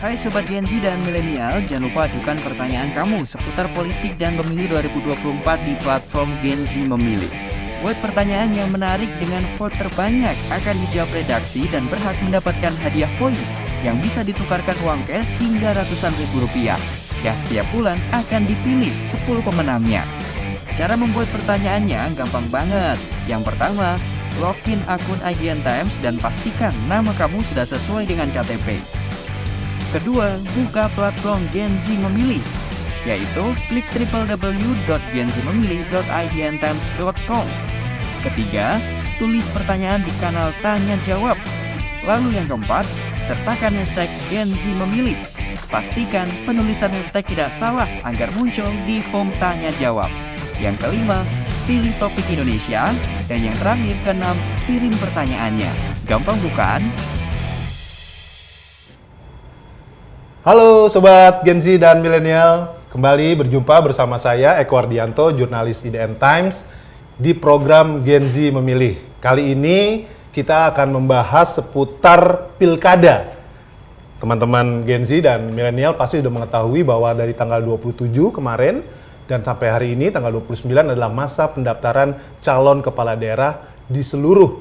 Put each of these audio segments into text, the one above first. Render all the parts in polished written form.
Hai Sobat Gen Z dan Milenial, jangan lupa ajukan pertanyaan kamu seputar politik dan pemilu 2024 di platform Gen Z Memilih. Buat pertanyaan yang menarik dengan vote terbanyak akan dijawab redaksi dan berhak mendapatkan hadiah poin yang bisa ditukarkan uang cash hingga ratusan ribu rupiah. Yang setiap bulan akan dipilih 10 pemenangnya. Cara membuat pertanyaannya gampang banget. Yang pertama, login akun IGN Times dan pastikan nama kamu sudah sesuai dengan KTP. Kedua, buka platform Gen Z Memilih, yaitu klik www.genzmemilih.igntimes.com. Ketiga, tulis pertanyaan di kanal Tanya Jawab. Lalu yang keempat, sertakan hashtag Gen Z Memilih. Pastikan penulisan hashtag tidak salah agar muncul di form Tanya Jawab. Yang kelima, pilih topik Indonesia. Dan yang terakhir, keenam, kirim pertanyaannya. Gampang bukan? Halo Sobat Gen Z dan Milenial, kembali berjumpa bersama saya Eko Ardianto, jurnalis IDN Times di program Gen Z Memilih. Kali ini kita akan membahas seputar pilkada. Teman-teman Gen Z dan Milenial pasti sudah mengetahui bahwa dari tanggal 27 kemarin dan sampai hari ini tanggal 29 adalah masa pendaftaran calon kepala daerah di seluruh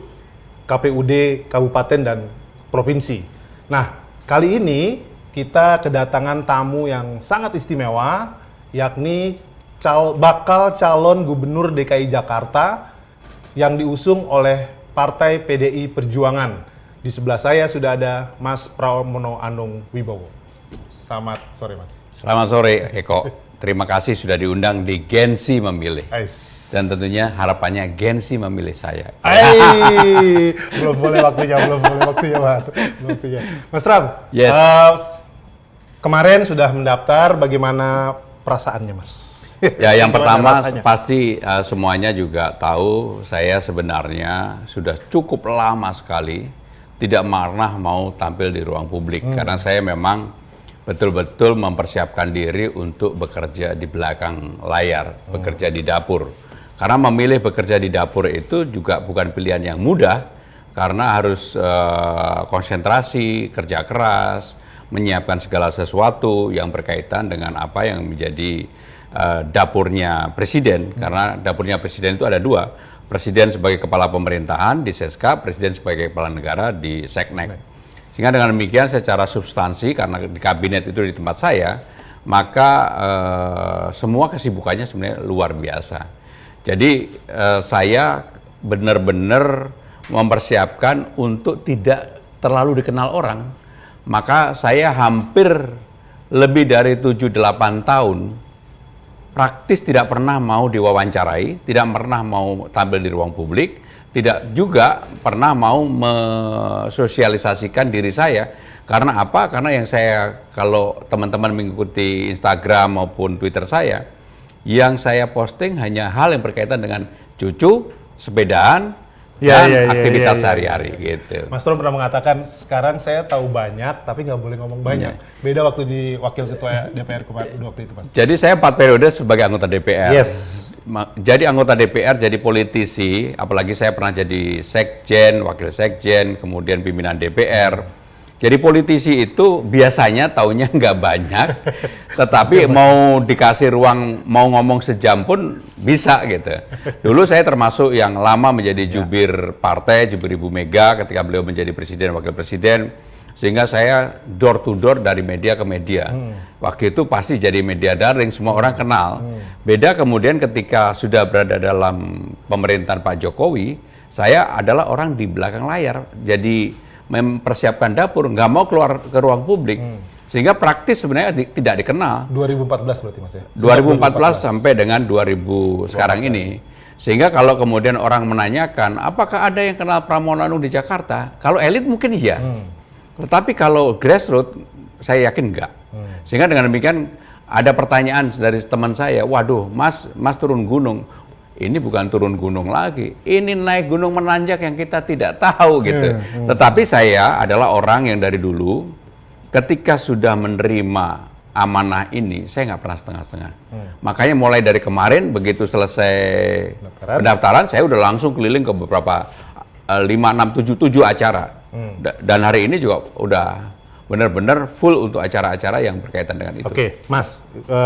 KPUD kabupaten dan provinsi. Nah, kali ini kita kedatangan tamu yang sangat istimewa, yakni bakal calon gubernur DKI Jakarta yang diusung oleh Partai PDI Perjuangan. Di sebelah saya sudah ada Mas Pramono Anung Wibowo. Selamat sore, Mas. Selamat sore, Eko. Terima kasih sudah diundang di Gen Z Memilih. Dan tentunya harapannya Gen Z memilih saya. Belum boleh waktunya, Mas. Mas Ram, yes. Kemarin sudah mendaftar, bagaimana perasaannya, Mas? Ya, yang pertama pasti semuanya juga tahu saya sebenarnya sudah cukup lama sekali tidak pernah mau tampil di ruang publik karena saya memang betul-betul mempersiapkan diri untuk bekerja di belakang layar, bekerja di dapur. Karena memilih bekerja di dapur itu juga bukan pilihan yang mudah karena harus konsentrasi, kerja keras, menyiapkan segala sesuatu yang berkaitan dengan apa yang menjadi dapurnya presiden. Karena dapurnya presiden itu ada dua, presiden sebagai kepala pemerintahan di Seskap, presiden sebagai kepala negara di Seknek. Sehingga dengan demikian secara substansi, karena di kabinet itu di tempat saya, maka semua kesibukannya sebenarnya luar biasa. Jadi saya benar-benar mempersiapkan untuk tidak terlalu dikenal orang. Maka saya hampir lebih dari 7-8 tahun praktis tidak pernah mau diwawancarai, tidak pernah mau tampil di ruang publik, tidak juga pernah mau mensosialisasikan diri saya. Karena apa? Karena yang saya, kalau teman-teman mengikuti Instagram maupun Twitter saya, yang saya posting hanya hal yang berkaitan dengan cucu, sepedaan, dan aktivitas sehari-hari gitu. Mas Tron pernah mengatakan, sekarang saya tahu banyak, tapi nggak boleh ngomong banyak. Beda waktu di wakil ketua DPR kemarin waktu itu, Mas. Jadi saya 4 periode sebagai anggota DPR. Yes. Jadi anggota DPR, jadi politisi, apalagi saya pernah jadi sekjen, wakil sekjen, kemudian pimpinan DPR. Jadi politisi itu biasanya taunya nggak banyak, tetapi mau dikasih ruang, mau ngomong sejam pun bisa gitu. Dulu saya termasuk yang lama menjadi jubir partai, jubir Ibu Mega ketika beliau menjadi presiden, wakil presiden. Sehingga saya door to door dari media ke media. Waktu itu pasti jadi media daring, semua orang kenal. Beda kemudian ketika sudah berada dalam pemerintahan Pak Jokowi, saya adalah orang di belakang layar. Jadi mempersiapkan dapur, nggak mau keluar ke ruang publik. Sehingga praktis sebenarnya tidak dikenal. 2014 berarti, Mas ya? 2014 sampai dengan 2000 sekarang ini. Sehingga kalau kemudian orang menanyakan, apakah ada yang kenal Pramono Anung di Jakarta? Kalau elit mungkin iya. Tetapi kalau grassroots, saya yakin enggak. Sehingga dengan demikian ada pertanyaan dari teman saya, waduh, Mas turun gunung. Ini bukan turun gunung lagi, ini naik gunung menanjak yang kita tidak tahu gitu. Tetapi saya adalah orang yang dari dulu, ketika sudah menerima amanah ini, saya nggak pernah setengah-setengah. Makanya mulai dari kemarin, begitu selesai pendaftaran, saya udah langsung keliling ke beberapa 5, 6, 7 acara. Dan hari ini juga udah benar-benar full untuk acara-acara yang berkaitan dengan itu. Oke, Mas,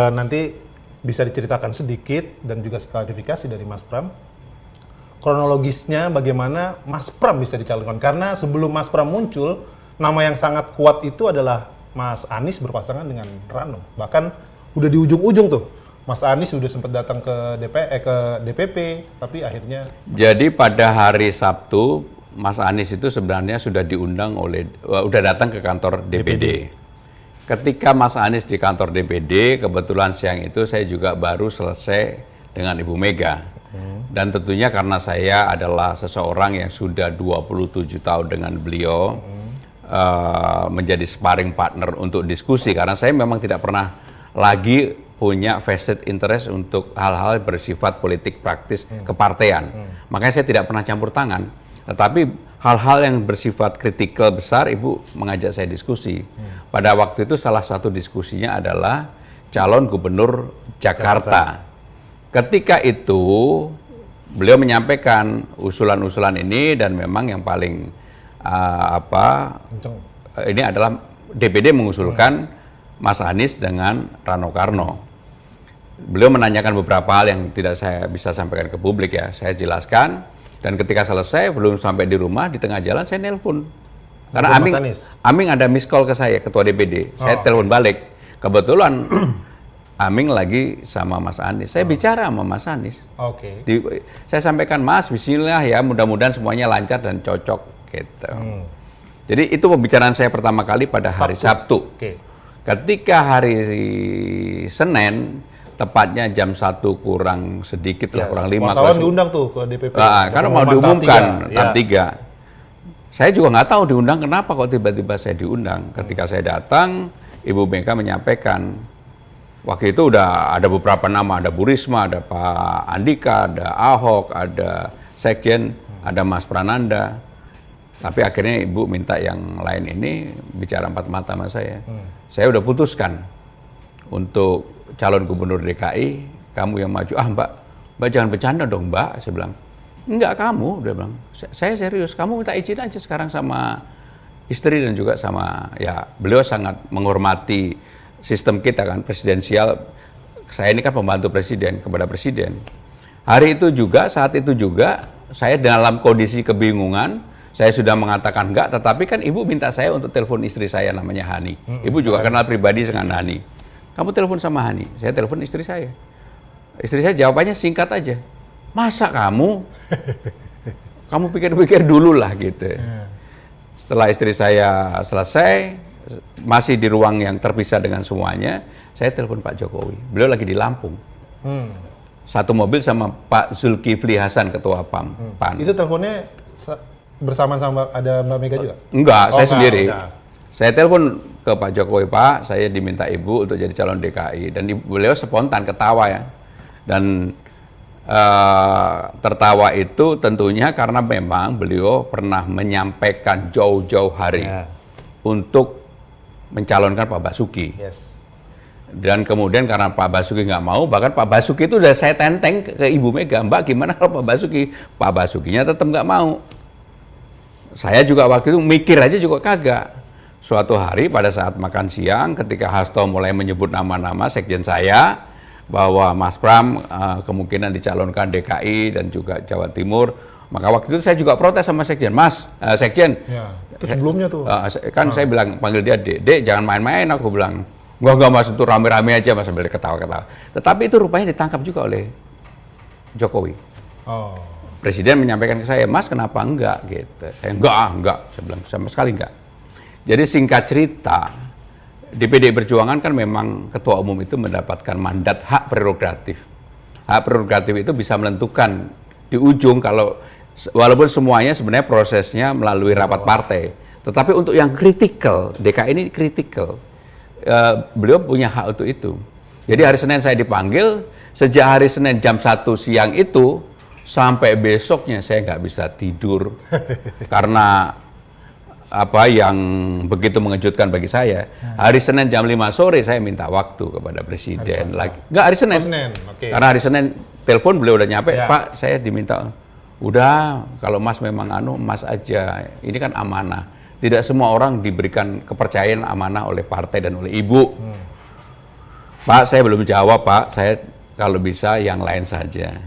nanti bisa diceritakan sedikit dan juga klarifikasi dari Mas Pram, kronologisnya bagaimana Mas Pram bisa dicalonkan, karena sebelum Mas Pram muncul, nama yang sangat kuat itu adalah Mas Anies berpasangan dengan Rano. Bahkan udah di ujung-ujung tuh, Mas Anies udah sempat datang ke DPP, tapi akhirnya... Jadi pada hari Sabtu, Mas Anies itu sebenarnya sudah diundang udah datang ke kantor DPD. Ketika Mas Anies di kantor DPD, kebetulan siang itu saya juga baru selesai dengan Ibu Mega. Dan tentunya karena saya adalah seseorang yang sudah 27 tahun dengan beliau, menjadi sparring partner untuk diskusi, karena saya memang tidak pernah lagi punya vested interest untuk hal-hal bersifat politik praktis kepartean. Makanya saya tidak pernah campur tangan. Tetapi hal-hal yang bersifat kritikal besar, Ibu mengajak saya diskusi. Pada waktu itu salah satu diskusinya adalah calon gubernur Jakarta. Ketika itu beliau menyampaikan usulan-usulan ini, dan memang yang paling ini adalah DPD mengusulkan Mas Anies dengan Rano Karno. Beliau menanyakan beberapa hal yang tidak saya bisa sampaikan ke publik ya. Saya jelaskan. Dan ketika selesai, belum sampai di rumah, di tengah jalan saya nelpon. Karena Aming ada miss call ke saya, ketua DPD. Saya telepon balik. Kebetulan Aming lagi sama Mas Anies. Saya bicara sama Mas Anies. Saya sampaikan, Mas, bismillah ya, mudah-mudahan semuanya lancar dan cocok. Gitu. Jadi itu pembicaraan saya pertama kali pada hari Sabtu. Ketika hari Senin, tepatnya jam 1 kurang sedikit lah, kurang 5. Wartawan diundang tuh ke DPP. Karena mau diumumkan tahap 3. Saya juga nggak tahu diundang kenapa kok tiba-tiba saya diundang. Ketika saya datang, Ibu Mega menyampaikan, waktu itu udah ada beberapa nama, ada Bu Risma, ada Pak Andika, ada Ahok, ada Sekjen, ada Mas Prananda. Tapi akhirnya Ibu minta yang lain ini bicara empat mata sama saya. Saya udah putuskan untuk calon gubernur DKI, kamu yang maju. Mbak jangan bercanda dong Mbak, saya bilang. Enggak, kamu, dia bilang. Saya serius, kamu minta izin aja sekarang sama istri dan juga sama, ya beliau sangat menghormati sistem kita kan, presidensial. Saya ini kan pembantu presiden kepada presiden. Hari itu juga, saat itu juga, saya dalam kondisi kebingungan, saya sudah mengatakan enggak, tetapi kan Ibu minta saya untuk telepon istri saya namanya Hani. Ibu juga kenal pribadi dengan Hani. Kamu telepon sama Hani, saya telepon istri saya. Istri saya jawabannya singkat aja. Masa kamu? Kamu pikir-pikir dulu lah gitu. Setelah istri saya selesai, masih di ruang yang terpisah dengan semuanya, saya telepon Pak Jokowi. Beliau lagi di Lampung. Satu mobil sama Pak Zulkifli Hasan, Ketua PAN. Itu teleponnya bersama-sama ada Mbak Mega juga? Enggak, saya sendiri. Saya telepon ke Pak Jokowi, Pak, saya diminta Ibu untuk jadi calon DKI. Dan beliau spontan ketawa ya. Dan tertawa itu tentunya karena memang beliau pernah menyampaikan jauh-jauh hari untuk mencalonkan Pak Basuki. Dan kemudian karena Pak Basuki nggak mau, bahkan Pak Basuki itu udah saya tenteng ke Ibu Mega, Mbak gimana kalau Pak Basuki? Pak Basukinya tetap nggak mau. Saya juga waktu itu mikir aja juga kagak. Suatu hari pada saat makan siang, ketika Hasto mulai menyebut nama-nama sekjen saya, bahwa Mas Pram kemungkinan dicalonkan DKI dan juga Jawa Timur, maka waktu itu saya juga protes sama sekjen, Mas, sekjen. Itu sebelumnya tuh. Kan saya bilang, panggil dia, Dek, jangan main-main, aku bilang. Enggak Mas, itu rame-rame aja Mas, sambil ketawa-ketawa. Tetapi itu rupanya ditangkap juga oleh Jokowi. Presiden menyampaikan ke saya, Mas kenapa enggak? Gitu. Saya enggak, saya bilang sama sekali enggak. Jadi singkat cerita, di PDI Perjuangan kan memang ketua umum itu mendapatkan mandat hak prerogatif. Hak prerogatif itu bisa menentukan di ujung kalau walaupun semuanya sebenarnya prosesnya melalui rapat partai. Tetapi untuk yang kritikal, DKI ini kritikal, beliau punya hak untuk itu. Jadi hari Senin saya dipanggil, sejak hari Senin jam 1 siang itu, sampai besoknya saya nggak bisa tidur. Karena apa yang begitu mengejutkan bagi saya. Hari Senin jam 5 sore saya minta waktu kepada Presiden. Nggak hari Senin. Karena hari Senin telepon beliau udah nyampe, Pak saya diminta, udah kalau Mas memang Mas aja, ini kan amanah. Tidak semua orang diberikan kepercayaan amanah oleh partai dan oleh ibu. Pak, saya belum jawab, Pak. Saya kalau bisa yang lain saja.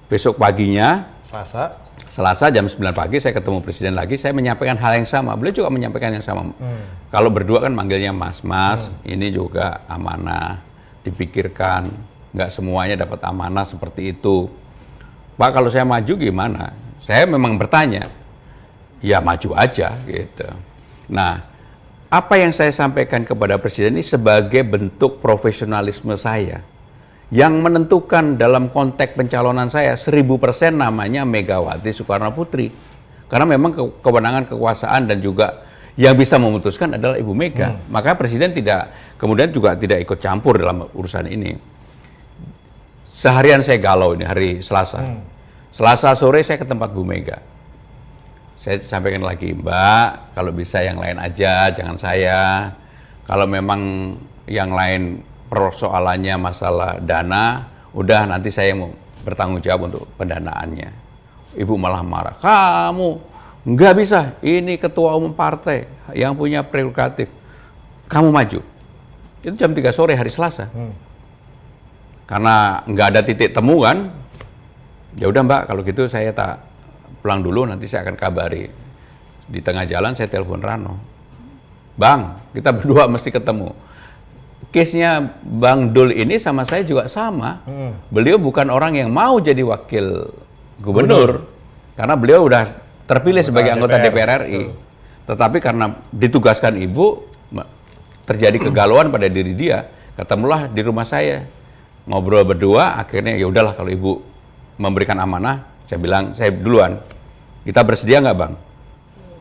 Besok paginya, Selasa jam 9 pagi saya ketemu Presiden lagi, saya menyampaikan hal yang sama. Beliau juga menyampaikan yang sama. Kalau berdua kan manggilnya Mas, ini juga amanah, dipikirkan, nggak semuanya dapat amanah seperti itu. Pak, kalau saya maju gimana? Saya memang bertanya, ya maju aja gitu. Nah, apa yang saya sampaikan kepada Presiden ini sebagai bentuk profesionalisme saya. Yang menentukan dalam konteks pencalonan saya 1000% namanya Megawati Soekarno Putri. Karena memang kewenangan kekuasaan dan juga yang bisa memutuskan adalah Ibu Mega. Maka Presiden kemudian juga tidak ikut campur dalam urusan ini. Seharian saya galau ini hari Selasa. Selasa sore saya ke tempat Bu Mega. Saya sampaikan lagi, Mbak, kalau bisa yang lain aja, jangan saya. Kalau memang yang lain persoalannya masalah dana, udah nanti saya mau bertanggung jawab untuk pendanaannya. Ibu malah marah, kamu nggak bisa, ini ketua umum partai yang punya prerogatif, kamu maju. Itu jam 3 sore hari Selasa. Karena nggak ada titik temu kan, ya udah Mbak, kalau gitu saya tak pulang dulu, nanti saya akan kabari. Di tengah jalan saya telepon Rano, Bang, kita berdua mesti ketemu. Case-nya Bang Dul ini sama saya juga sama. Beliau bukan orang yang mau jadi wakil gubernur. Karena beliau udah terpilih sebagai anggota DPR RI. Tetapi karena ditugaskan ibu, terjadi kegalauan pada diri dia. Ketemulah di rumah saya. Ngobrol berdua, akhirnya ya udahlah kalau ibu memberikan amanah, saya bilang, saya duluan. Kita bersedia nggak Bang?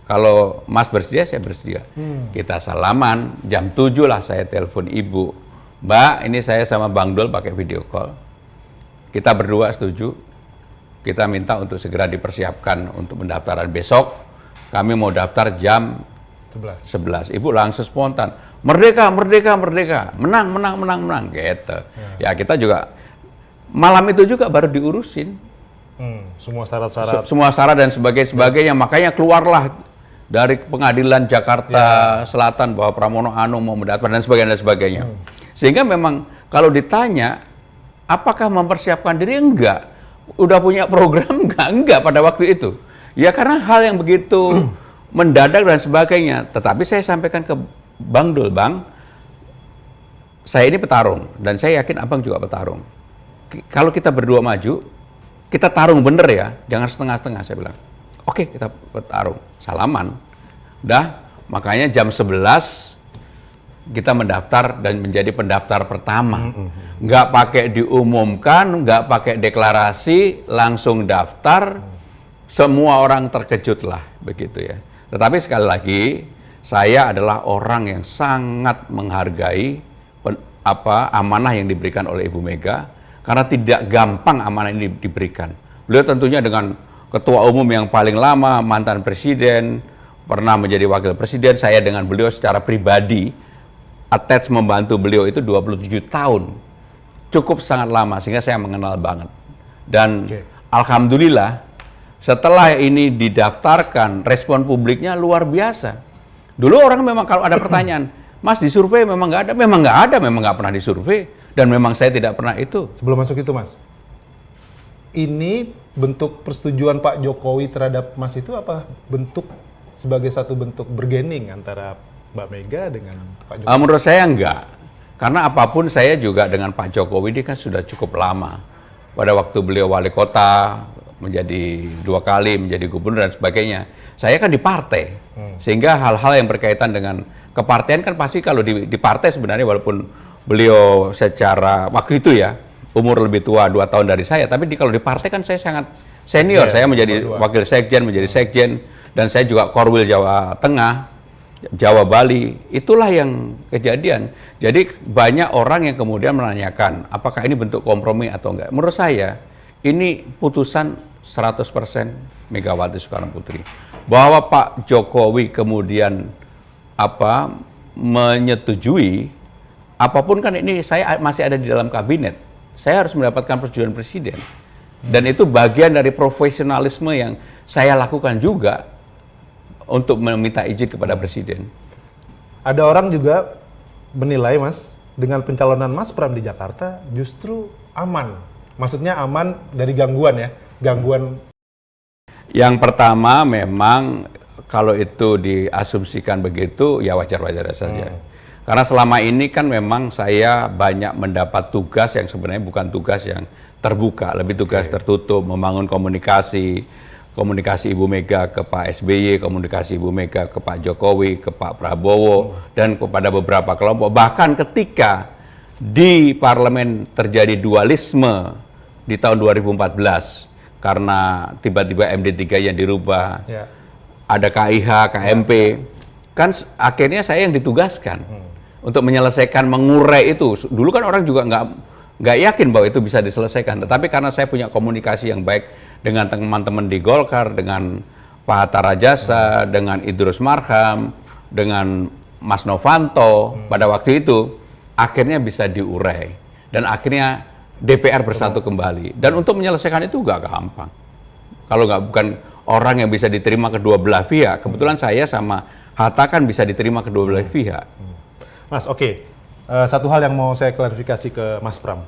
Kalau Mas bersedia, saya bersedia. Kita salaman, jam 7 lah saya telepon ibu. Mbak, ini saya sama Bang Dul pakai video call. Kita berdua setuju. Kita minta untuk segera dipersiapkan untuk pendaftaran besok. Kami mau daftar jam 11. Ibu langsung spontan. Merdeka, merdeka, merdeka. Menang, menang, menang, menang. Gitu. Ya kita juga, malam itu juga baru diurusin. Semua syarat-syarat. Semua syarat dan sebagainya. Makanya keluarlah dari pengadilan Jakarta Selatan bahwa Pramono Anung mau mendaftar dan sebagainya. Sehingga memang kalau ditanya apakah mempersiapkan diri, enggak. Udah punya program enggak pada waktu itu. Ya karena hal yang begitu mendadak dan sebagainya. Tetapi saya sampaikan ke Bang Dul, Bang, saya ini petarung dan saya yakin Abang juga petarung. Kalau kita berdua maju, kita tarung bener ya, jangan setengah-setengah, saya bilang. Oke, kita bertarung. Salaman. Udah, makanya jam 11 kita mendaftar dan menjadi pendaftar pertama. Nggak pakai diumumkan, nggak pakai deklarasi, langsung daftar. Semua orang terkejut lah, begitu ya. Tetapi sekali lagi, saya adalah orang yang sangat menghargai amanah yang diberikan oleh Ibu Mega, karena tidak gampang amanah ini diberikan. Beliau tentunya dengan ketua umum yang paling lama, mantan presiden, pernah menjadi wakil presiden. Saya dengan beliau secara pribadi, attach membantu beliau itu 27 tahun. Cukup sangat lama, sehingga saya mengenal banget. Dan alhamdulillah, setelah ini didaftarkan, respon publiknya luar biasa. Dulu orang memang kalau ada pertanyaan, Mas disurvei memang nggak ada, memang nggak pernah disurvei. Dan memang saya tidak pernah itu. Sebelum masuk itu Mas, ini bentuk persetujuan Pak Jokowi terhadap Mas itu apa bentuk sebagai satu bentuk bergening antara Mbak Mega dengan Pak Jokowi? Menurut saya enggak. Karena apapun saya juga dengan Pak Jokowi ini kan sudah cukup lama. Pada waktu beliau wali kota, menjadi 2 kali menjadi gubernur dan sebagainya. Saya kan di partai. Sehingga hal-hal yang berkaitan dengan kepartaian kan pasti kalau di partai sebenarnya walaupun beliau secara waktu itu ya umur lebih tua 2 tahun dari saya, tapi kalau di partai kan saya sangat senior. Saya menjadi wakil sekjen, menjadi sekjen, dan saya juga Korwil Jawa Tengah, Jawa Bali. Itulah yang kejadian. Jadi banyak orang yang kemudian menanyakan apakah ini bentuk kompromi atau enggak. Menurut saya ini putusan 100% Megawati Soekarno Putri. Bahwa Pak Jokowi kemudian menyetujui apapun kan ini, saya masih ada di dalam kabinet. Saya harus mendapatkan persetujuan presiden. Dan itu bagian dari profesionalisme yang saya lakukan juga. untuk meminta izin kepada Presiden. Ada orang juga menilai, Mas, dengan pencalonan Mas Pram di Jakarta justru aman. Maksudnya aman dari gangguan ya, gangguan. Yang pertama memang kalau itu diasumsikan begitu ya wajar-wajar saja. Karena selama ini kan memang saya banyak mendapat tugas yang sebenarnya bukan tugas yang terbuka, lebih tugas tertutup, membangun komunikasi Ibu Mega ke Pak SBY, komunikasi Ibu Mega ke Pak Jokowi, ke Pak Prabowo, dan kepada beberapa kelompok. Bahkan ketika di parlemen terjadi dualisme di tahun 2014, karena tiba-tiba MD3 yang dirubah, ada KIH, KMP, kan akhirnya saya yang ditugaskan untuk menyelesaikan, mengurai itu. Dulu kan orang juga nggak yakin bahwa itu bisa diselesaikan, tetapi karena saya punya komunikasi yang baik dengan teman-teman di Golkar, dengan Pak Hatta Rajasa, dengan Idrus Marham, dengan Mas Novanto, pada waktu itu akhirnya bisa diurai dan akhirnya DPR bersatu kembali. Dan untuk menyelesaikan itu nggak gampang. Kalau bukan orang yang bisa diterima kedua belah pihak, kebetulan saya sama Hatta kan bisa diterima kedua belah pihak. Mas, oke. Satu hal yang mau saya klarifikasi ke Mas Pram.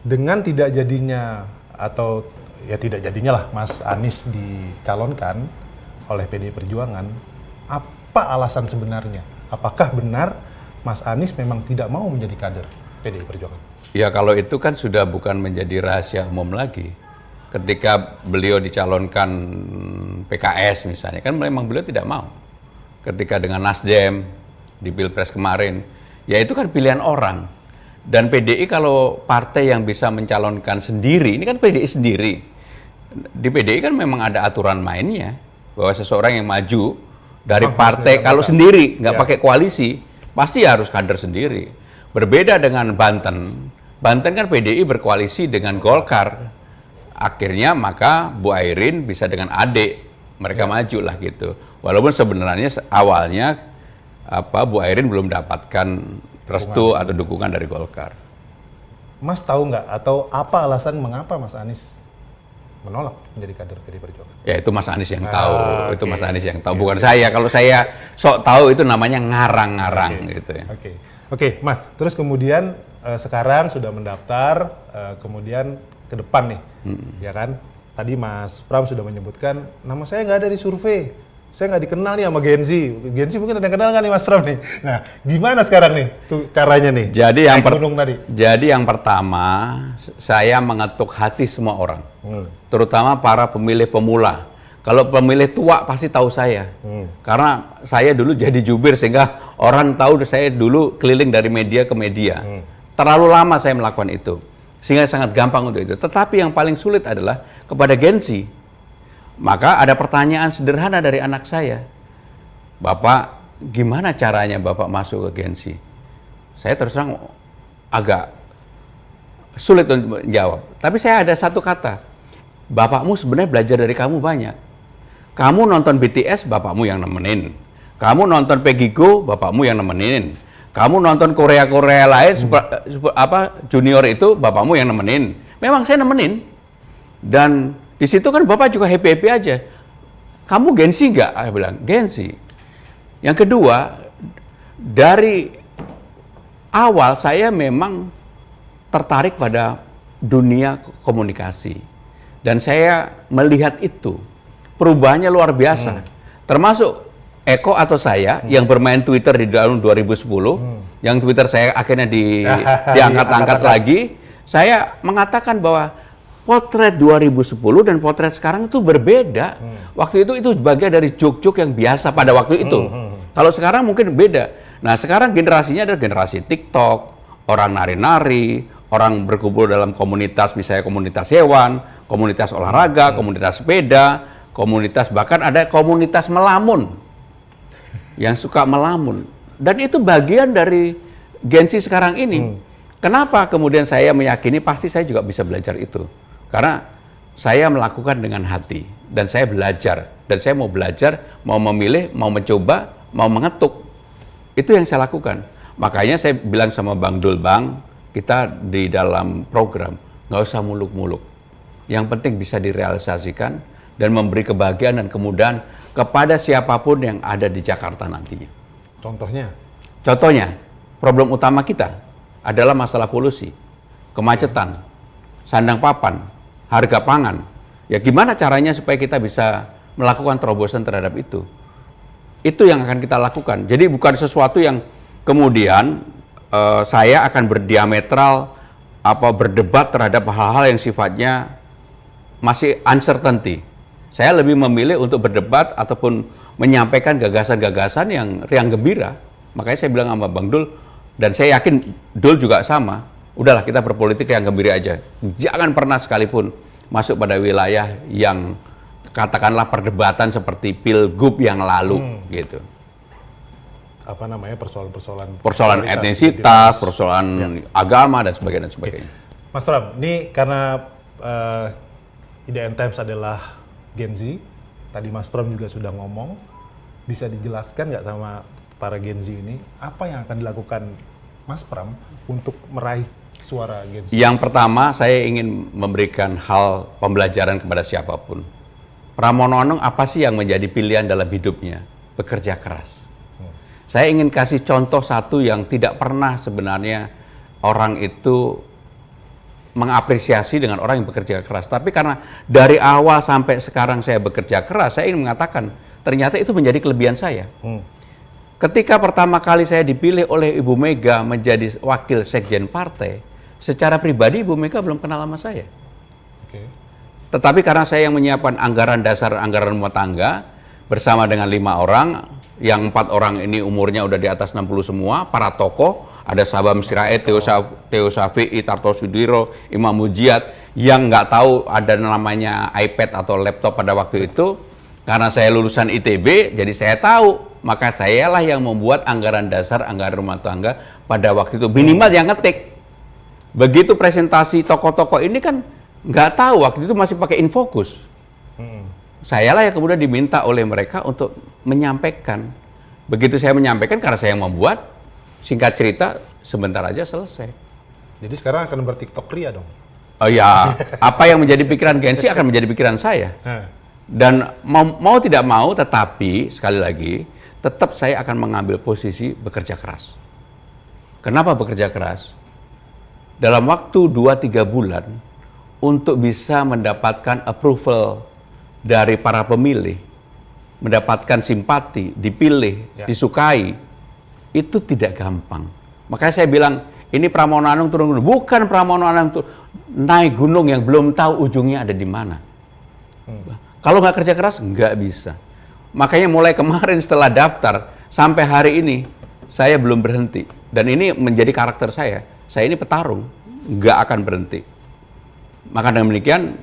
Dengan tidak jadinya atau ya tidak jadinya lah Mas Anies dicalonkan oleh PDI Perjuangan, apa alasan sebenarnya? Apakah benar Mas Anies memang tidak mau menjadi kader PDI Perjuangan? Ya kalau itu kan sudah bukan menjadi rahasia umum lagi. Ketika beliau dicalonkan PKS misalnya, kan memang beliau tidak mau. Ketika dengan Nasdem di Pilpres kemarin, ya itu kan pilihan orang. Dan PDI kalau partai yang bisa mencalonkan sendiri, ini kan PDI sendiri. Di PDI kan memang ada aturan mainnya, bahwa seseorang yang maju dari partai kalau sendiri, nggak pakai koalisi, pasti harus kader sendiri. Berbeda dengan Banten. Banten kan PDI berkoalisi dengan Golkar. Akhirnya maka Bu Airin bisa dengan adik, mereka maju lah gitu. Walaupun sebenarnya awalnya Bu Airin belum dapatkan restu atau dukungan dari Golkar. Mas tahu nggak atau apa alasan mengapa Mas Anies menolak menjadi kader PDI Perjuangan? Ya itu Mas Anies yang tahu, itu Mas Anies yang tahu, bukan saya. Kalau saya sok tahu itu namanya ngarang-ngarang gitu ya. Oke, Mas. Terus kemudian sekarang sudah mendaftar, kemudian ke depan nih, ya kan? Tadi Mas Pram sudah menyebutkan nama saya nggak ada di survei. Saya nggak dikenal nih sama Gen Z. Gen Z mungkin ada yang kenal nggak nih Mas Pram nih? Nah, gimana sekarang nih tuh caranya nih? Jadi yang pertama, saya mengetuk hati semua orang, terutama para pemilih pemula. Kalau pemilih tua pasti tahu saya, karena saya dulu jadi jubir sehingga orang tahu saya dulu keliling dari media ke media. Terlalu lama saya melakukan itu, sehingga sangat gampang untuk itu. Tetapi yang paling sulit adalah kepada Gen Z. Maka ada pertanyaan sederhana dari anak saya, Bapak, gimana caranya Bapak masuk ke Gen Z? Saya terus terang agak sulit untuk menjawab. Tapi saya ada satu kata, Bapakmu sebenarnya belajar dari kamu banyak. Kamu nonton BTS, bapakmu yang nemenin. Kamu nonton Peggy Go, bapakmu yang nemenin. Kamu nonton Korea-Korea lain, junior itu, bapakmu yang nemenin. Memang saya nemenin. Dan di situ kan bapak juga happy-happy aja. Kamu Gen Z nggak? Saya bilang, Gen Z. Yang kedua, dari awal saya memang tertarik pada dunia komunikasi. Dan saya melihat itu. Perubahannya luar biasa. Termasuk Eko atau saya yang bermain Twitter di tahun 2010, yang Twitter saya akhirnya diangkat-angkat lagi, saya mengatakan bahwa potret 2010 dan potret sekarang itu berbeda. Waktu itu bagian dari joke-joke yang biasa pada waktu itu. Kalau sekarang mungkin beda. Nah sekarang generasinya adalah generasi TikTok, orang nari-nari, orang berkumpul dalam komunitas, misalnya komunitas hewan, komunitas olahraga, komunitas sepeda, komunitas, bahkan ada komunitas melamun yang suka melamun. Dan itu bagian dari Gen Z sekarang ini. Kenapa kemudian saya meyakini pasti saya juga bisa belajar itu? Karena saya melakukan dengan hati dan saya belajar. Dan saya mau belajar, mau memilih, mau mencoba, mau mengetuk. Itu yang saya lakukan. Makanya saya bilang sama Bang Dul, Bang, kita di dalam program nggak usah muluk-muluk. Yang penting bisa direalisasikan dan memberi kebahagiaan dan kemudahan kepada siapapun yang ada di Jakarta nantinya. Contohnya? Contohnya, problem utama kita adalah masalah polusi, kemacetan, sandang papan, harga pangan. Ya gimana caranya supaya kita bisa melakukan terobosan terhadap itu? Itu yang akan kita lakukan. Jadi bukan sesuatu yang kemudian saya akan berdiametral berdebat terhadap hal-hal yang sifatnya masih uncertainty. Saya lebih memilih untuk berdebat ataupun menyampaikan gagasan-gagasan yang riang gembira. Makanya saya bilang sama Bang Dul, dan saya yakin Dul juga sama, udahlah kita berpolitik riang gembira aja. Jangan pernah sekalipun masuk pada wilayah yang katakanlah perdebatan seperti pilgub yang lalu gitu. Apa namanya, persoalan etnisitas, persoalan agama dan sebagainya. Mas Pram, ini karena IDN Times adalah Gen Z, tadi Mas Pram juga sudah ngomong, bisa dijelaskan nggak sama para Gen Z ini, apa yang akan dilakukan Mas Pram untuk meraih suara Gen Z? Yang pertama, saya ingin memberikan hal pembelajaran kepada siapapun. Pramono Anung apa sih yang menjadi pilihan dalam hidupnya? Bekerja keras. Saya ingin kasih contoh satu yang tidak pernah sebenarnya orang itu mengapresiasi dengan orang yang bekerja keras. Tapi karena dari awal sampai sekarang saya bekerja keras, saya ingin mengatakan ternyata itu menjadi kelebihan saya. Ketika pertama kali saya dipilih oleh Ibu Mega menjadi wakil sekjen partai, secara pribadi Ibu Mega belum kenal sama saya. Tetapi karena saya yang menyiapkan anggaran dasar, anggaran rumah tangga, bersama dengan 5 orang, yang 4 orang ini umurnya udah di atas 60 semua, para tokoh, ada Sabam Sirait, Theo Syafi'i, Tarto Sudiro, Imam Mujiat, yang nggak tahu ada namanya iPad atau laptop pada waktu itu. Karena saya lulusan ITB, jadi saya tahu. Maka sayalah yang membuat anggaran dasar, anggaran rumah tangga pada waktu itu. Minimal yang ngetik. Begitu presentasi tokoh-tokoh ini kan nggak tahu, waktu itu masih pakai Infocus. Sayalah yang kemudian diminta oleh mereka untuk menyampaikan. Begitu saya menyampaikan, karena saya yang membuat, singkat cerita, sebentar aja selesai. Jadi sekarang akan berTikTok ria dong? Oh ya, apa yang menjadi pikiran Gen Z akan menjadi pikiran saya. Dan mau tidak mau, tetapi sekali lagi, tetap saya akan mengambil posisi bekerja keras. Kenapa bekerja keras? Dalam waktu 2-3 bulan, untuk bisa mendapatkan approval dari para pemilih, mendapatkan simpati, dipilih, disukai, itu tidak gampang. Makanya saya bilang, ini Pramono Anung turun gunung. Bukan Pramono Anung naik gunung yang belum tahu ujungnya ada di mana. Kalau nggak kerja keras, nggak bisa. Makanya mulai kemarin setelah daftar, sampai hari ini, saya belum berhenti. Dan ini menjadi karakter saya. Saya ini petarung, nggak akan berhenti. Maka dengan demikian,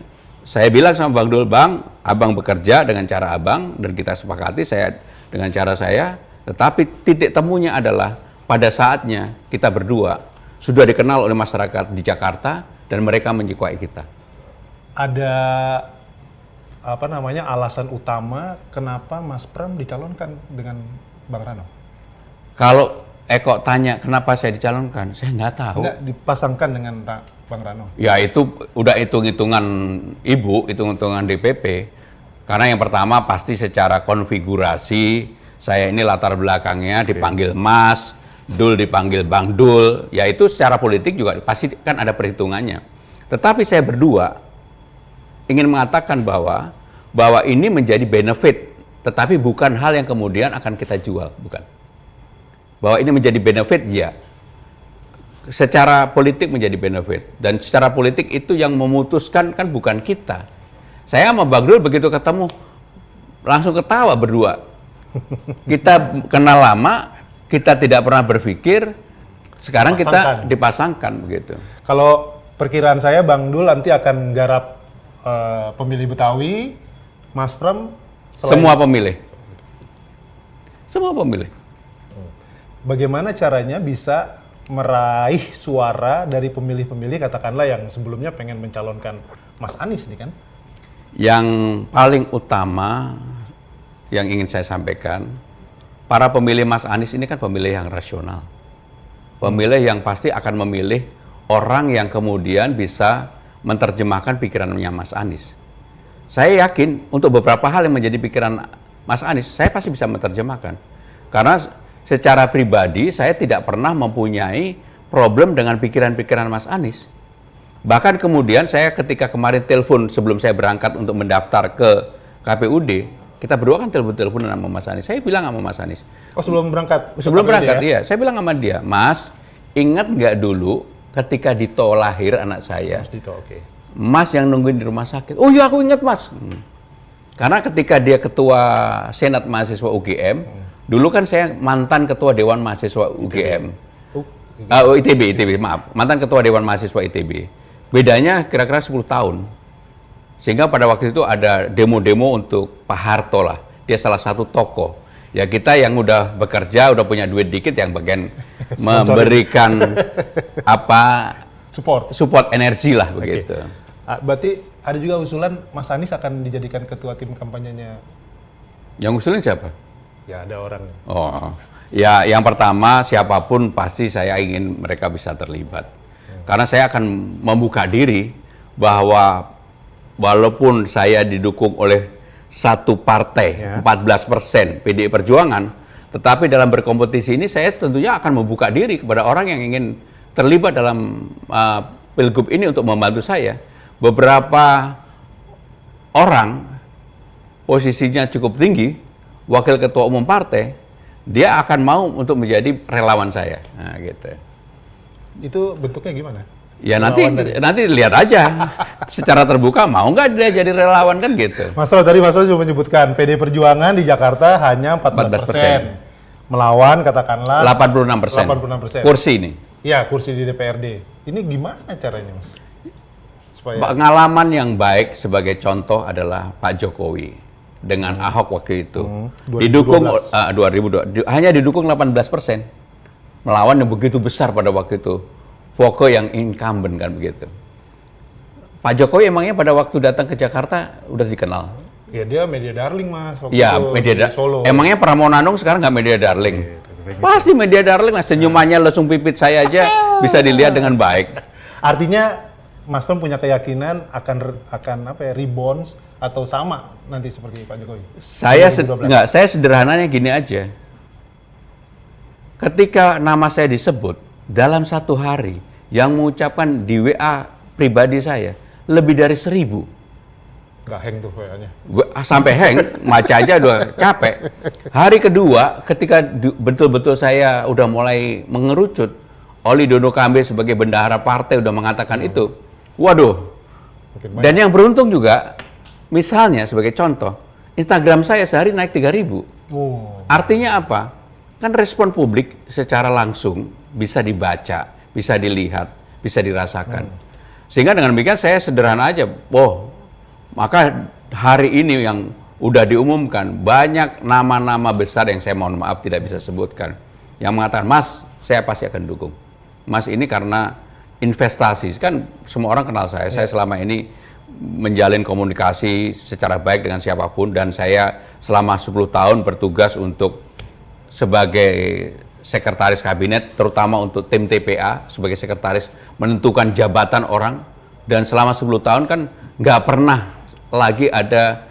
saya bilang sama Bang Dul, Bang, Abang bekerja dengan cara Abang, dan kita sepakati saya dengan cara saya, tetapi titik temunya adalah pada saatnya kita berdua sudah dikenal oleh masyarakat di Jakarta dan mereka menyukai kita. Ada alasan utama kenapa Mas Pram dicalonkan dengan Bang Rano? Kalau Eko tanya kenapa saya dicalonkan, saya nggak tahu. Nggak dipasangkan dengan Bang Rano? Ya itu udah hitung-hitungan Ibu, hitung-hitungan DPP. Karena yang pertama pasti secara konfigurasi, saya ini latar belakangnya dipanggil Mas, Dul dipanggil Bang Dul, ya itu secara politik juga pasti kan ada perhitungannya. Tetapi saya berdua ingin mengatakan bahwa ini menjadi benefit, tetapi bukan hal yang kemudian akan kita jual, bukan. Bahwa ini menjadi benefit, ya. Secara politik menjadi benefit, dan secara politik itu yang memutuskan kan bukan kita. Saya sama Bang Dul begitu ketemu langsung ketawa berdua. Kita kenal lama, kita tidak pernah berpikir, sekarang kita dipasangkan begitu. Kalau perkiraan saya Bang Dul nanti akan garap pemilih Betawi, Mas Pram semua pemilih. Semua pemilih. Bagaimana caranya bisa meraih suara dari pemilih-pemilih katakanlah yang sebelumnya pengen mencalonkan Mas Anies nih kan? Yang paling utama yang ingin saya sampaikan, para pemilih Mas Anies ini kan pemilih yang rasional. Pemilih yang pasti akan memilih orang yang kemudian bisa menerjemahkan pikirannya Mas Anies. Saya yakin untuk beberapa hal yang menjadi pikiran Mas Anies, saya pasti bisa menerjemahkan. Karena secara pribadi saya tidak pernah mempunyai problem dengan pikiran-pikiran Mas Anies. Bahkan kemudian saya ketika kemarin telepon sebelum saya berangkat untuk mendaftar ke KPUD, kita berdua kan telepon-teleponan sama Mas Anies. Saya bilang sama Mas Anies. Oh, sebelum berangkat? Sebelum berangkat, iya. Saya bilang sama dia, Mas, ingat nggak dulu ketika Dito lahir anak saya? Mas Dito, oke. Mas yang nungguin di rumah sakit. Oh iya, aku ingat, Mas. Karena ketika dia ketua Senat Mahasiswa UGM, dulu kan saya mantan ketua Dewan Mahasiswa UGM. ITB, maaf. Mantan ketua Dewan Mahasiswa ITB. Bedanya kira-kira 10 tahun. Sehingga pada waktu itu ada demo-demo untuk Pak Harto lah. Dia salah satu tokoh. Ya kita yang udah bekerja, udah punya duit dikit yang bagian memberikan support energi lah begitu. Berarti ada juga usulan Mas Anies akan dijadikan ketua tim kampanyenya. Yang usulin siapa? Ya ada orang. Oh, ya yang pertama siapapun pasti saya ingin mereka bisa terlibat. Karena saya akan membuka diri bahwa walaupun saya didukung oleh satu partai, 14% PDI Perjuangan, tetapi dalam berkompetisi ini saya tentunya akan membuka diri kepada orang yang ingin terlibat dalam pilgub ini untuk membantu saya. Beberapa orang posisinya cukup tinggi, wakil ketua umum partai, dia akan mau untuk menjadi relawan saya. Nah, gitu. Itu bentuknya gimana? Ya nanti lihat aja secara terbuka mau nggak dia jadi relawan kan gitu. Mas Ro, tadi Mas Ro juga menyebutkan PDI Perjuangan di Jakarta hanya 14%. Melawan katakanlah 86% kursi ini. Iya, kursi di DPRD. Ini gimana caranya, Mas? Pengalaman yang baik sebagai contoh adalah Pak Jokowi dengan Ahok waktu itu. 2012. Hanya didukung 18%. Melawan yang begitu besar pada waktu itu. Foke yang incumbent kan begitu. Pak Jokowi emangnya pada waktu datang ke Jakarta udah dikenal? Ya dia media darling, Mas. Iya, media darling. Emangnya Pramono Anung sekarang nggak media darling? Pasti media darling lah. Senyumannya lesung pipit saya aja bisa dilihat dengan baik. Artinya Mas Pram punya keyakinan akan rebound atau sama nanti seperti Pak Jokowi? Saya sederhananya gini aja. Ketika nama saya disebut dalam satu hari yang mengucapkan di WA pribadi saya lebih dari 1.000. Nggak hang tuh WA-nya. Sampai hang, baca aja udah capek. Hari kedua ketika betul-betul saya udah mulai mengerucut, Oli Dono Kambe sebagai bendahara partai udah mengatakan itu. Waduh. Dan yang beruntung juga, misalnya sebagai contoh, Instagram saya sehari naik 3.000. Artinya apa? Kan respon publik secara langsung bisa dibaca, bisa dilihat, bisa dirasakan. Sehingga dengan demikian saya sederhana aja, maka hari ini yang udah diumumkan, banyak nama-nama besar yang saya mohon maaf tidak bisa sebutkan, yang mengatakan, Mas, saya pasti akan dukung. Mas ini karena investasi, kan semua orang kenal saya selama ini menjalin komunikasi secara baik dengan siapapun, dan saya selama 10 tahun bertugas untuk sebagai sekretaris kabinet, terutama untuk tim TPA, sebagai sekretaris menentukan jabatan orang, dan selama 10 tahun kan nggak pernah lagi ada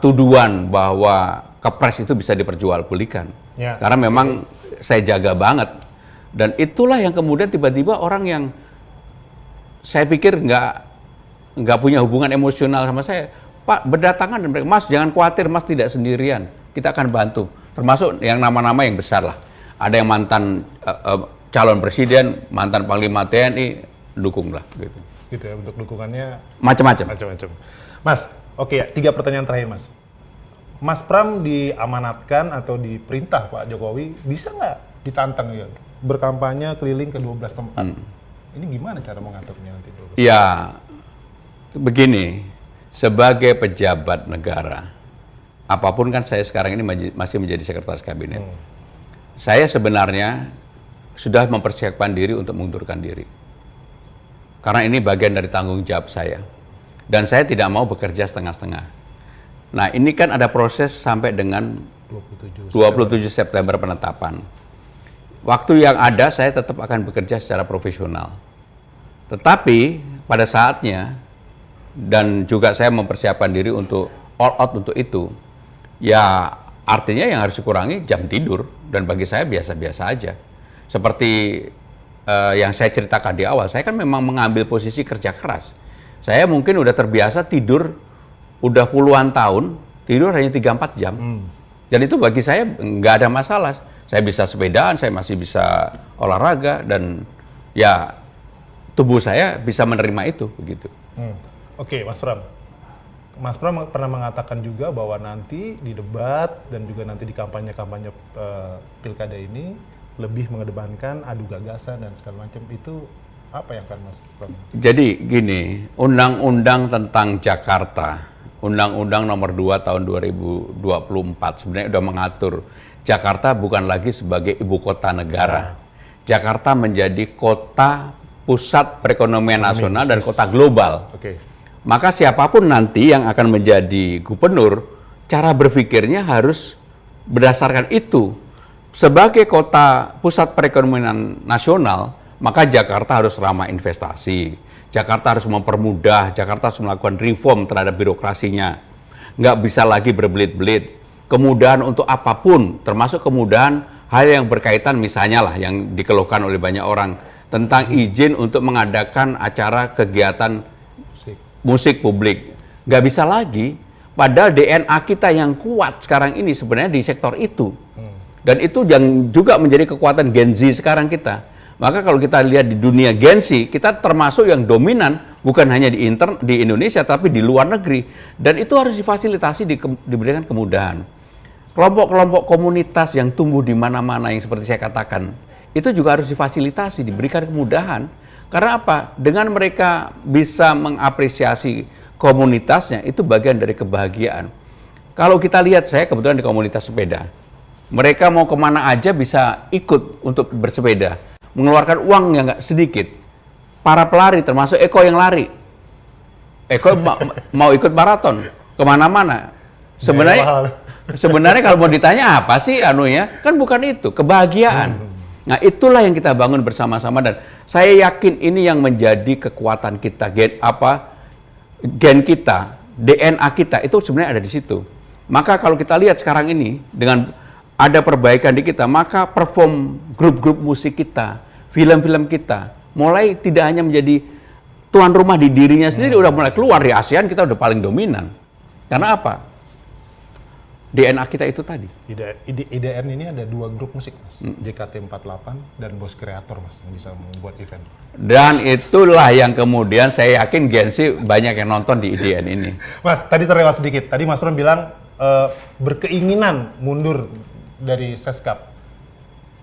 tuduhan bahwa kepres itu bisa diperjualbelikan. Karena memang saya jaga banget, dan itulah yang kemudian tiba-tiba orang yang saya pikir nggak punya hubungan emosional sama saya, Pak, berdatangan dan mereka, Mas jangan khawatir, Mas tidak sendirian, kita akan bantu. Termasuk yang nama-nama yang besar lah. Ada yang mantan calon presiden, mantan panglima TNI, dukung lah gitu. Gitu ya, untuk dukungannya macam-macam. Mas, oke, 3 pertanyaan terakhir, Mas. Mas Pram diamanatkan atau diperintah Pak Jokowi, bisa nggak ditantang ya berkampanye keliling ke 12 tempat? Ini gimana cara mengaturnya nanti? Ya, begini, sebagai pejabat negara, apapun kan saya sekarang ini masih menjadi sekretaris kabinet. Saya sebenarnya sudah mempersiapkan diri untuk mengundurkan diri. Karena ini bagian dari tanggung jawab saya. Dan saya tidak mau bekerja setengah-setengah. Nah, ini kan ada proses sampai dengan 27 September penetapan. Waktu yang ada saya tetap akan bekerja secara profesional. Tetapi pada saatnya dan juga saya mempersiapkan diri untuk all out untuk itu. Ya artinya yang harus dikurangi jam tidur, dan bagi saya biasa-biasa aja. Seperti yang saya ceritakan di awal, saya kan memang mengambil posisi kerja keras. Saya mungkin udah terbiasa tidur udah puluhan tahun, tidur hanya 3-4 jam. Dan itu bagi saya nggak ada masalah. Saya bisa sepedaan, saya masih bisa olahraga, dan ya tubuh saya bisa menerima itu begitu. Oke, Mas Pram. Mas Pram pernah mengatakan juga bahwa nanti di debat dan juga nanti di kampanye-kampanye pilkada ini lebih mengedepankan adu gagasan dan segala macam. Itu apa yang akan Mas Pram? Jadi gini, undang-undang tentang Jakarta, Undang-Undang Nomor 2 Tahun 2024 sebenarnya sudah mengatur Jakarta bukan lagi sebagai ibu kota negara. Jakarta menjadi kota pusat perekonomian nasional dan kota global. Maka siapapun nanti yang akan menjadi gubernur, cara berpikirnya harus berdasarkan itu. Sebagai kota pusat perekonomian nasional, maka Jakarta harus ramah investasi. Jakarta harus mempermudah, Jakarta harus melakukan reform terhadap birokrasinya. Nggak bisa lagi berbelit-belit. Kemudahan untuk apapun, termasuk kemudahan hal yang berkaitan misalnya lah yang dikeluhkan oleh banyak orang tentang izin untuk mengadakan acara kegiatan musik publik. Nggak bisa lagi, padahal DNA kita yang kuat sekarang ini sebenarnya di sektor itu. Dan itu yang juga menjadi kekuatan Gen Z sekarang kita. Maka kalau kita lihat di dunia Gen Z, kita termasuk yang dominan bukan hanya di Indonesia tapi di luar negeri. Dan itu harus difasilitasi, diberikan kemudahan. Kelompok-kelompok komunitas yang tumbuh di mana-mana yang seperti saya katakan, itu juga harus difasilitasi, diberikan kemudahan. Karena apa? Dengan mereka bisa mengapresiasi komunitasnya, itu bagian dari kebahagiaan. Kalau kita lihat, saya kebetulan di komunitas sepeda. Mereka mau kemana aja bisa ikut untuk bersepeda. Mengeluarkan uang yang nggak sedikit. Para pelari, termasuk Eko yang lari. Eko mau ikut maraton, kemana-mana. Sebenarnya kalau mau ditanya apa sih kan bukan itu, kebahagiaan. Nah itulah yang kita bangun bersama-sama, dan saya yakin ini yang menjadi kekuatan kita, gen kita, DNA kita itu sebenarnya ada di situ. Maka kalau kita lihat sekarang ini dengan ada perbaikan di kita, maka perform grup-grup musik kita, film-film kita mulai tidak hanya menjadi tuan rumah di dirinya sendiri, udah mulai keluar di ASEAN, kita udah paling dominan. Karena apa? DNA kita itu tadi. IDN ini ada 2 grup musik, Mas. JKT48 dan Bos Kreator, Mas, yang bisa membuat event. Dan itulah yang kemudian saya yakin Gen Z banyak yang nonton di IDN ini. Mas, tadi terlewat sedikit. Tadi Mas Pram bilang berkeinginan mundur dari Seskap.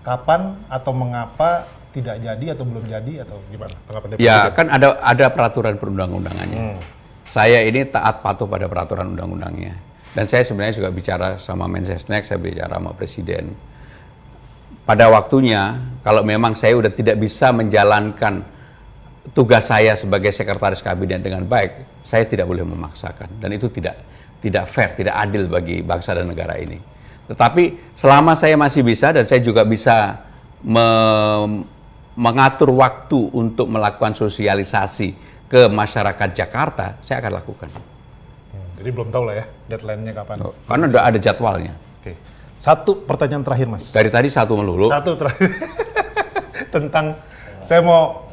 Kapan atau mengapa tidak jadi atau belum jadi atau gimana? Ya, kan ada peraturan perundang-undangannya. Saya ini taat patuh pada peraturan undang-undangnya. Dan saya sebenarnya juga bicara sama Mensesnek, saya bicara sama Presiden. Pada waktunya, kalau memang saya udah tidak bisa menjalankan tugas saya sebagai sekretaris kabinet dengan baik, saya tidak boleh memaksakan. Dan itu tidak fair, tidak adil bagi bangsa dan negara ini. Tetapi selama saya masih bisa dan saya juga bisa mengatur waktu untuk melakukan sosialisasi ke masyarakat Jakarta, saya akan lakukan. Jadi belum tahu lah ya deadline-nya kapan. Karena udah ada jadwalnya. Oke. Satu pertanyaan terakhir, Mas. Dari tadi satu melulu. Satu terakhir. Tentang saya mau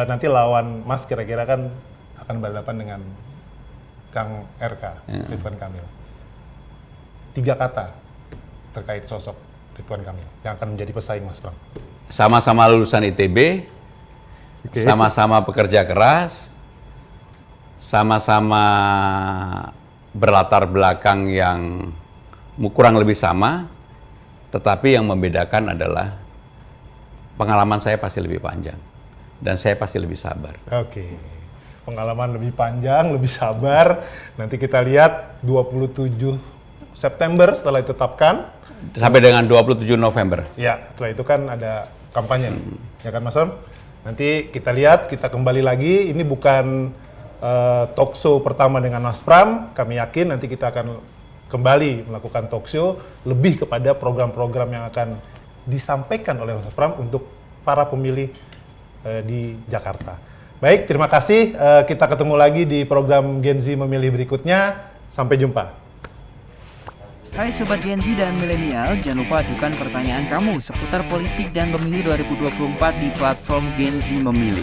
nanti lawan Mas kira-kira kan akan berhadapan dengan Kang RK, Ridwan Kamil. 3 kata terkait sosok Ridwan Kamil yang akan menjadi pesaing Mas Pram. Sama-sama lulusan ITB, sama-sama pekerja keras, sama-sama berlatar belakang yang kurang lebih sama, tetapi yang membedakan adalah pengalaman saya pasti lebih panjang dan saya pasti lebih sabar. Oke. Pengalaman lebih panjang, lebih sabar. Nanti kita lihat 27 September setelah ditetapkan. Sampai dengan 27 November. Ya, setelah itu kan ada kampanye. Ya kan Mas Ram? Nanti kita lihat, kita kembali lagi. Ini bukan talk show pertama dengan Mas Pram. Kami yakin nanti kita akan kembali melakukan talk show lebih kepada program-program yang akan disampaikan oleh Mas Pram untuk para pemilih di Jakarta. Baik, terima kasih. Kita ketemu lagi di program Gen Z Memilih berikutnya. Sampai jumpa. Hai Sobat Gen Z dan Milenial, jangan lupa ajukan pertanyaan kamu seputar politik dan pemilu 2024 di platform Gen Z Memilih.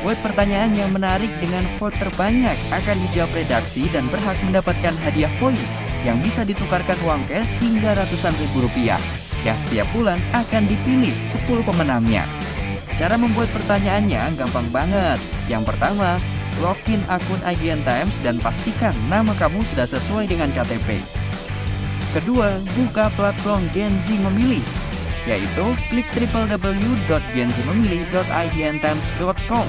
Buat pertanyaan yang menarik dengan vote terbanyak akan dijawab redaksi dan berhak mendapatkan hadiah poin yang bisa ditukarkan uang cash hingga ratusan ribu rupiah, yang setiap bulan akan dipilih 10 pemenangnya. Cara membuat pertanyaannya gampang banget. Yang pertama, login akun IGN Times dan pastikan nama kamu sudah sesuai dengan KTP. Kedua, buka platform Gen Z Memilih, yaitu klik www.genzmemilih.igntimes.com.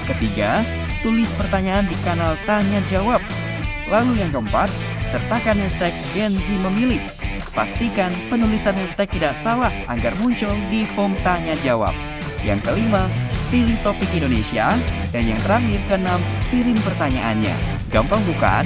Ketiga, tulis pertanyaan di kanal Tanya Jawab. Lalu yang keempat, sertakan hashtag Gen Z Memilih. Pastikan penulisan hashtag tidak salah agar muncul di form Tanya Jawab. Yang kelima, pilih topik Indonesia. Dan yang terakhir, keenam, kirim pertanyaannya. Gampang bukan?